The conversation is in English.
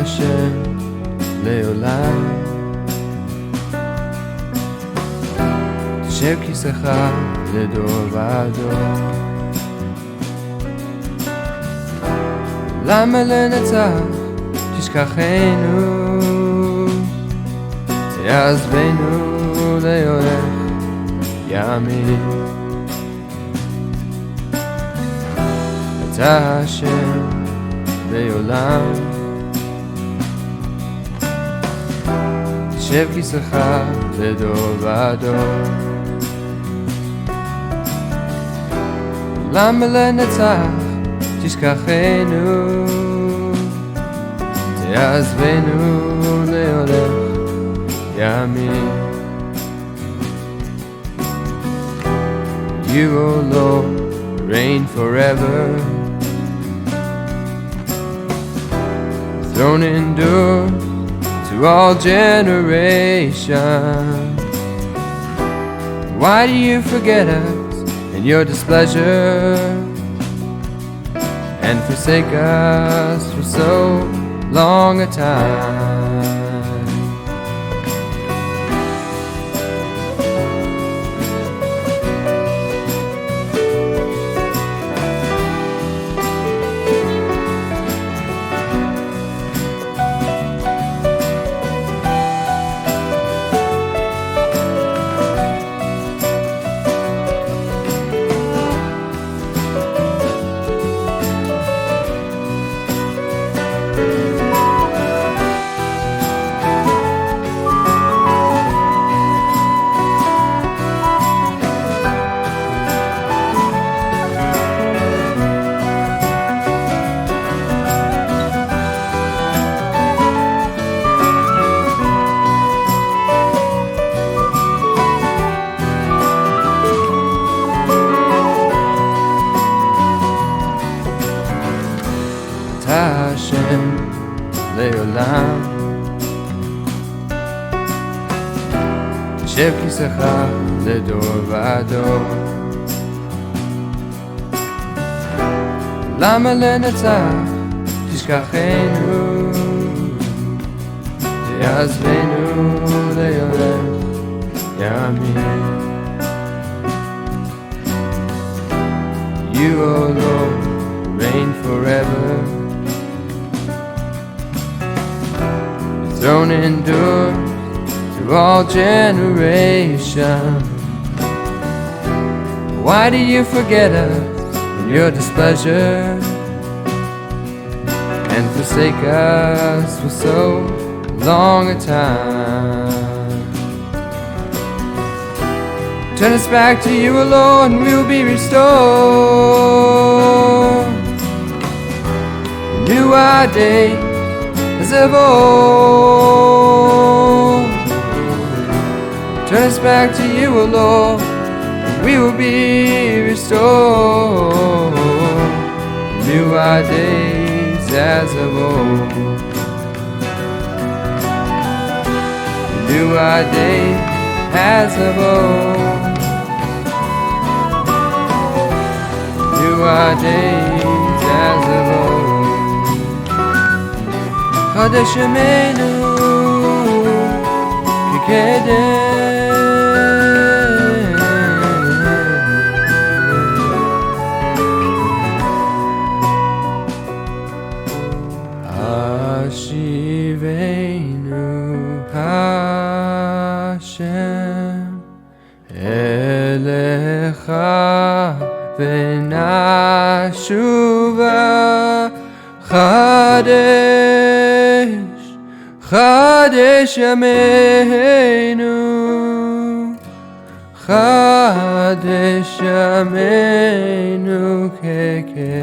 Hashem leolam. תשב כיסאך לדור ודור. למה לנצח תשכחנו, תעזבנו להולך ימים. אתה השם לעולם, תשב כיסאך לדור ודור. למה לנצח תשכחנו, תעזבנו להולך ימים. You, O Lord, reign forever. Throne endure to all generations. Why do you forget us in your displeasure, and forsake us for so long a time? Hashem leolam, תשב כיסאך לדור ודור. למה לנצח תשכחנו, תעזבנו להולך ימים. You, O Lord, reign forever. Throne endures to all generations. Why do you forget us in your displeasure, and forsake us for so long a time? Turn us back to you, O Lord, and we'll be restored. Renew our days as of old. Turn us back to you, O Lord, and we will be restored. Renew our days as of old. Renew our days as of old. Renew our days as of old. Hashivenu kikeden. Hashivenu Hashem elecha v'nashuva Chadesh, Chadesh Yameinu, Chadesh Yameinu Keke.